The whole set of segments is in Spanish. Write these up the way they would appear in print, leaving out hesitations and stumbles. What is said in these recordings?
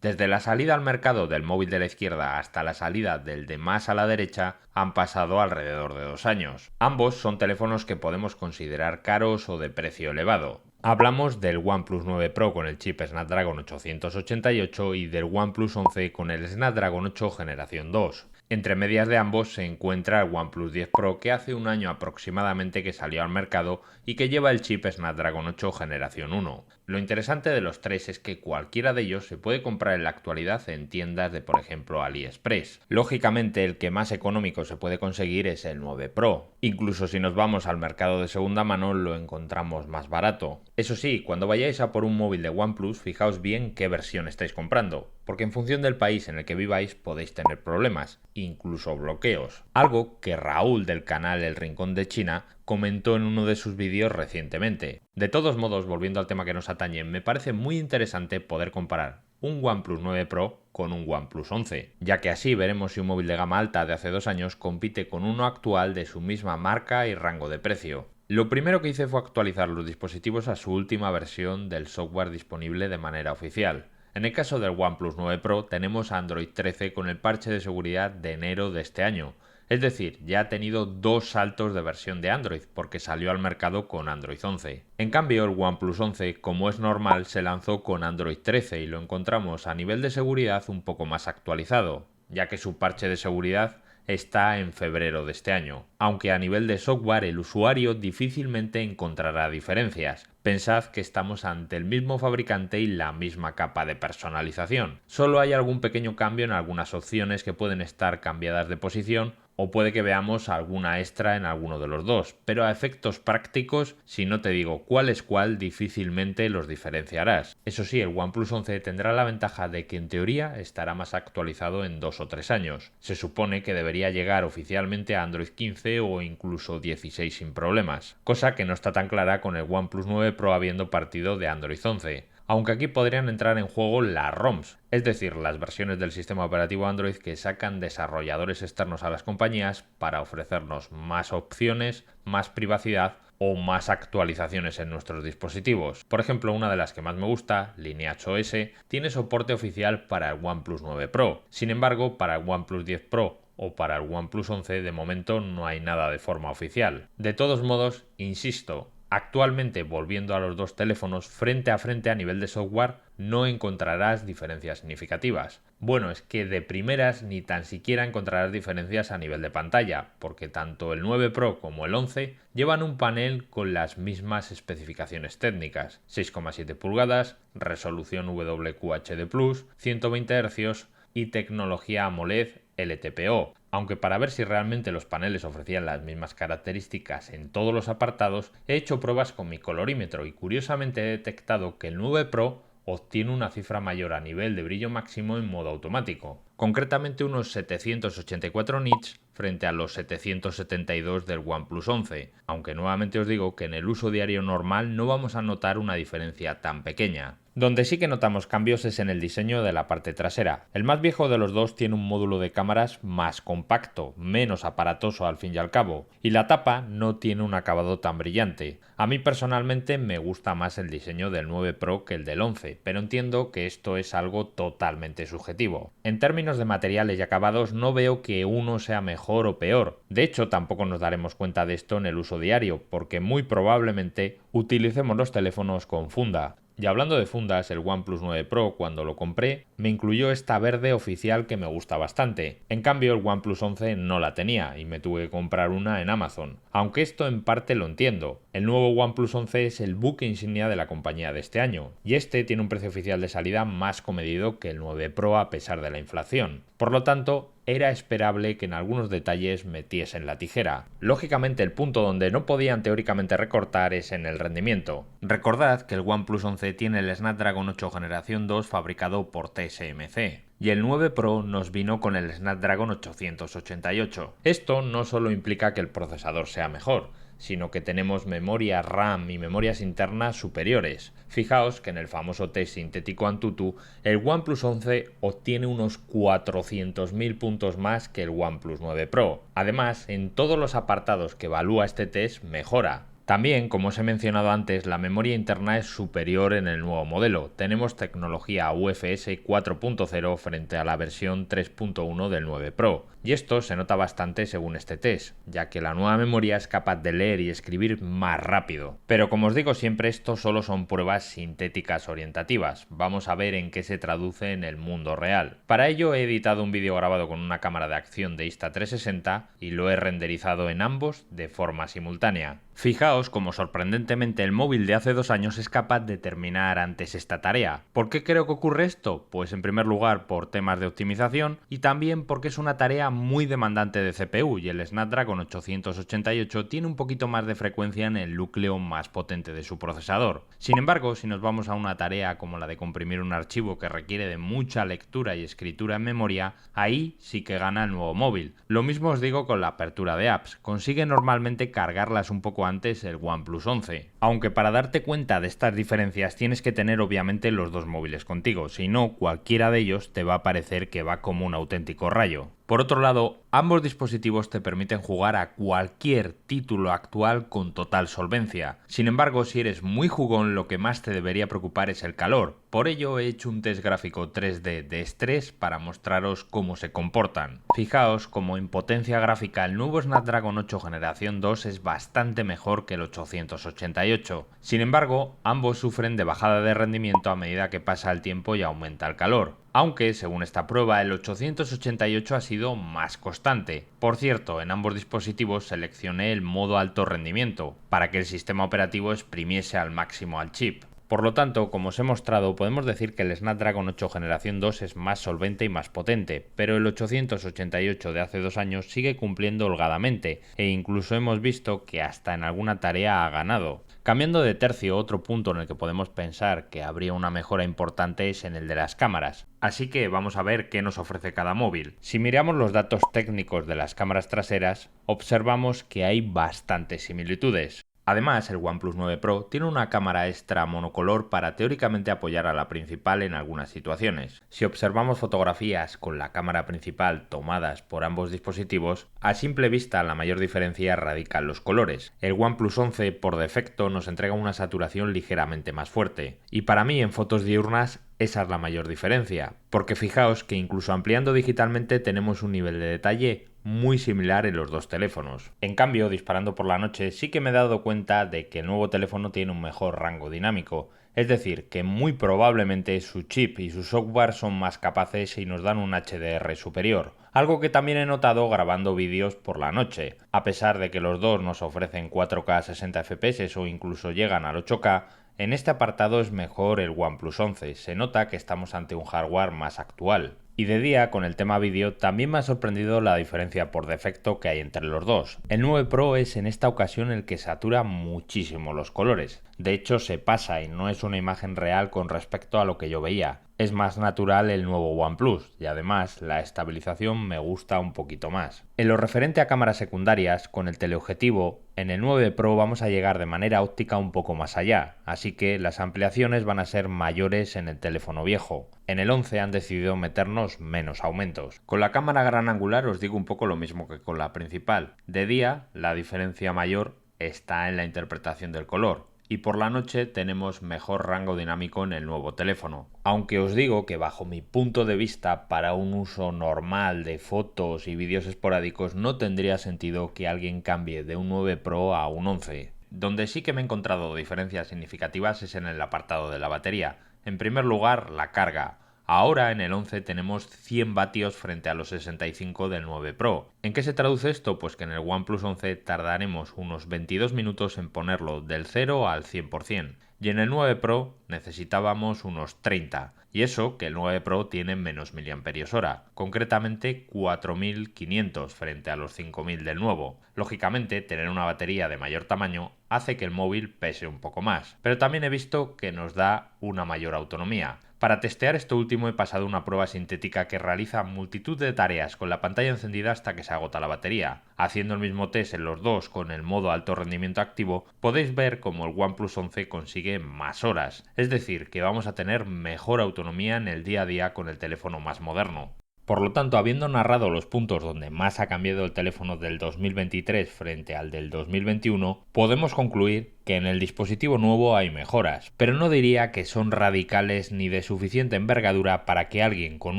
Desde la salida al mercado del móvil de la izquierda hasta la salida del de más a la derecha han pasado alrededor de 2 años. Ambos son teléfonos que podemos considerar caros o de precio elevado. Hablamos del OnePlus 9 Pro con el chip Snapdragon 888 y del OnePlus 11 con el Snapdragon 8 generación 2. Entre medias de ambos se encuentra el OnePlus 10 Pro, que hace un año aproximadamente que salió al mercado y que lleva el chip Snapdragon 8 generación 1. Lo interesante de los tres es que cualquiera de ellos se puede comprar en la actualidad en tiendas de, por ejemplo, AliExpress. Lógicamente, el que más económico se puede conseguir es el 9 Pro. Incluso si nos vamos al mercado de segunda mano lo encontramos más barato. Eso sí, cuando vayáis a por un móvil de OnePlus, fijaos bien qué versión estáis comprando, porque en función del país en el que viváis podéis tener problemas, incluso bloqueos. Algo que Raúl del canal El Rincón de China comentó en uno de sus vídeos recientemente. De todos modos, volviendo al tema que nos atañe, me parece muy interesante poder comparar un OnePlus 9 Pro con un OnePlus 11, ya que así veremos si un móvil de gama alta de hace 2 años compite con uno actual de su misma marca y rango de precio. Lo primero que hice fue actualizar los dispositivos a su última versión del software disponible de manera oficial. En el caso del OnePlus 9 Pro tenemos Android 13 con el parche de seguridad de enero de este año. Es decir, ya ha tenido 2 saltos de versión de Android porque salió al mercado con Android 11. En cambio, el OnePlus 11, como es normal, se lanzó con Android 13 y lo encontramos a nivel de seguridad un poco más actualizado, ya que su parche de seguridad está en febrero de este año, aunque a nivel de software el usuario difícilmente encontrará diferencias. Pensad que estamos ante el mismo fabricante y la misma capa de personalización. Solo hay algún pequeño cambio en algunas opciones que pueden estar cambiadas de posición o puede que veamos alguna extra en alguno de los dos, pero a efectos prácticos, si no te digo cuál es cuál, difícilmente los diferenciarás. Eso sí, el OnePlus 11 tendrá la ventaja de que en teoría estará más actualizado en 2 o 3 años. Se supone que debería llegar oficialmente a Android 15 o incluso 16 sin problemas, cosa que no está tan clara con el OnePlus 9 Pro habiendo partido de Android 11. Aunque aquí podrían entrar en juego las ROMs, es decir, las versiones del sistema operativo Android que sacan desarrolladores externos a las compañías para ofrecernos más opciones, más privacidad o más actualizaciones en nuestros dispositivos. Por ejemplo, una de las que más me gusta, Lineage OS, tiene soporte oficial para el OnePlus 9 Pro. Sin embargo, para el OnePlus 10 Pro o para el OnePlus 11 de momento no hay nada de forma oficial. De todos modos, insisto, actualmente, volviendo a los dos teléfonos frente a nivel de software, no encontrarás diferencias significativas. Bueno, es que de primeras ni tan siquiera encontrarás diferencias a nivel de pantalla, porque tanto el 9 Pro como el 11 llevan un panel con las mismas especificaciones técnicas: 6,7 pulgadas, resolución WQHD+, 120 Hz y tecnología AMOLED LTPO, aunque para ver si realmente los paneles ofrecían las mismas características en todos los apartados, he hecho pruebas con mi colorímetro y curiosamente he detectado que el 9 Pro obtiene una cifra mayor a nivel de brillo máximo en modo automático, concretamente unos 784 nits frente a los 772 del OnePlus 11, aunque nuevamente os digo que en el uso diario normal no vamos a notar una diferencia tan pequeña. Donde sí que notamos cambios es en el diseño de la parte trasera. El más viejo de los dos tiene un módulo de cámaras más compacto, menos aparatoso al fin y al cabo, y la tapa no tiene un acabado tan brillante. A mí personalmente me gusta más el diseño del 9 Pro que el del 11, pero entiendo que esto es algo totalmente subjetivo. En términos de materiales y acabados no veo que uno sea mejor o peor. De hecho, tampoco nos daremos cuenta de esto en el uso diario, porque muy probablemente utilicemos los teléfonos con funda. Y hablando de fundas, el OnePlus 9 Pro, cuando lo compré, me incluyó esta verde oficial que me gusta bastante. En cambio, el OnePlus 11 no la tenía y me tuve que comprar una en Amazon. Aunque esto en parte lo entiendo. El nuevo OnePlus 11 es el buque insignia de la compañía de este año, y este tiene un precio oficial de salida más comedido que el 9 Pro a pesar de la inflación. Por lo tanto, era esperable que en algunos detalles metiesen la tijera. Lógicamente, el punto donde no podían teóricamente recortar es en el rendimiento. Recordad que el OnePlus 11 tiene el Snapdragon 8 generación 2 fabricado por TSMC. Y el 9 Pro nos vino con el Snapdragon 888. Esto no solo implica que el procesador sea mejor, sino que tenemos memorias RAM y memorias internas superiores. Fijaos que en el famoso test sintético Antutu, el OnePlus 11 obtiene unos 400.000 puntos más que el OnePlus 9 Pro. Además, en todos los apartados que evalúa este test mejora. También, como os he mencionado antes, la memoria interna es superior en el nuevo modelo. Tenemos tecnología UFS 4.0 frente a la versión 3.1 del 9 Pro. Y esto se nota bastante según este test, ya que la nueva memoria es capaz de leer y escribir más rápido. Pero como os digo siempre, esto solo son pruebas sintéticas orientativas. Vamos a ver en qué se traduce en el mundo real. Para ello he editado un vídeo grabado con una cámara de acción de Insta360 y lo he renderizado en ambos de forma simultánea. Fijaos como sorprendentemente el móvil de hace 2 años es capaz de terminar antes esta tarea. ¿Por qué creo que ocurre esto? Pues en primer lugar por temas de optimización y también porque es una tarea muy demandante de CPU y el Snapdragon 888 tiene un poquito más de frecuencia en el núcleo más potente de su procesador. Sin embargo, si nos vamos a una tarea como la de comprimir un archivo que requiere de mucha lectura y escritura en memoria, ahí sí que gana el nuevo móvil. Lo mismo os digo con la apertura de apps, consigue normalmente cargarlas un poco antes el OnePlus 11. Aunque para darte cuenta de estas diferencias tienes que tener obviamente los dos móviles contigo, si no cualquiera de ellos te va a parecer que va como un auténtico rayo. Por otro lado, ambos dispositivos te permiten jugar a cualquier título actual con total solvencia. Sin embargo, si eres muy jugón, lo que más te debería preocupar es el calor. Por ello he hecho un test gráfico 3D de estrés para mostraros cómo se comportan. Fijaos como en potencia gráfica el nuevo Snapdragon 8 Generación 2 es bastante mejor que el 888. Sin embargo, ambos sufren de bajada de rendimiento a medida que pasa el tiempo y aumenta el calor. Aunque, según esta prueba, el 888 ha sido más constante. Por cierto, en ambos dispositivos seleccioné el modo alto rendimiento, para que el sistema operativo exprimiese al máximo al chip. Por lo tanto, como os he mostrado, podemos decir que el Snapdragon 8 Generación 2 es más solvente y más potente, pero el 888 de hace 2 años sigue cumpliendo holgadamente, e incluso hemos visto que hasta en alguna tarea ha ganado. Cambiando de tercio, otro punto en el que podemos pensar que habría una mejora importante es en el de las cámaras. Así que vamos a ver qué nos ofrece cada móvil. Si miramos los datos técnicos de las cámaras traseras, observamos que hay bastantes similitudes. Además, el OnePlus 9 Pro tiene una cámara extra monocolor para teóricamente apoyar a la principal en algunas situaciones. Si observamos fotografías con la cámara principal tomadas por ambos dispositivos, a simple vista la mayor diferencia radica en los colores. El OnePlus 11 por defecto nos entrega una saturación ligeramente más fuerte, y para mí en fotos diurnas esa es la mayor diferencia, porque fijaos que incluso ampliando digitalmente tenemos un nivel de detalle muy similar en los dos teléfonos. En cambio, disparando por la noche sí que me he dado cuenta de que el nuevo teléfono tiene un mejor rango dinámico, es decir, que muy probablemente su chip y su software son más capaces y nos dan un HDR superior, algo que también he notado grabando vídeos por la noche. A pesar de que los dos nos ofrecen 4K 60 FPS o incluso llegan al 8K, en este apartado es mejor el OnePlus 11, se nota que estamos ante un hardware más actual. Y de día, con el tema vídeo, también me ha sorprendido la diferencia por defecto que hay entre los dos. El 9 Pro es en esta ocasión el que satura muchísimo los colores. De hecho, se pasa y no es una imagen real con respecto a lo que yo veía. Es más natural el nuevo OnePlus y además la estabilización me gusta un poquito más. En lo referente a cámaras secundarias, con el teleobjetivo, en el 9 Pro vamos a llegar de manera óptica un poco más allá, así que las ampliaciones van a ser mayores en el teléfono viejo. En el 11 han decidido meternos menos aumentos. Con la cámara gran angular os digo un poco lo mismo que con la principal. De día, la diferencia mayor está en la interpretación del color. Y por la noche tenemos mejor rango dinámico en el nuevo teléfono. Aunque os digo que bajo mi punto de vista, para un uso normal de fotos y vídeos esporádicos no tendría sentido que alguien cambie de un 9 Pro a un 11. Donde sí que me he encontrado diferencias significativas es en el apartado de la batería. En primer lugar, la carga. Ahora en el 11 tenemos 100 vatios frente a los 65 del 9 Pro. ¿En qué se traduce esto? Pues que en el OnePlus 11 tardaremos unos 22 minutos en ponerlo del 0 al 100%. Y en el 9 Pro necesitábamos unos 30. Y eso que el 9 Pro tiene menos mAh, concretamente 4500 frente a los 5000 del nuevo. Lógicamente, tener una batería de mayor tamaño hace que el móvil pese un poco más, pero también he visto que nos da una mayor autonomía. Para testear esto último he pasado una prueba sintética que realiza multitud de tareas con la pantalla encendida hasta que se agota la batería. Haciendo el mismo test en los dos con el modo alto rendimiento activo, podéis ver cómo el OnePlus 11 consigue más horas, es decir, que vamos a tener mejor autonomía en el día a día con el teléfono más moderno. Por lo tanto, habiendo narrado los puntos donde más ha cambiado el teléfono del 2023 frente al del 2021, podemos concluir que en el dispositivo nuevo hay mejoras, pero no diría que son radicales ni de suficiente envergadura para que alguien con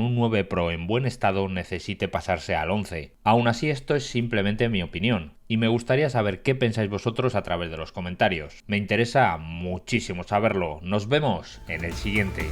un 9 Pro en buen estado necesite pasarse al 11. Aún así, esto es simplemente mi opinión, y me gustaría saber qué pensáis vosotros a través de los comentarios. Me interesa muchísimo saberlo. Nos vemos en el siguiente.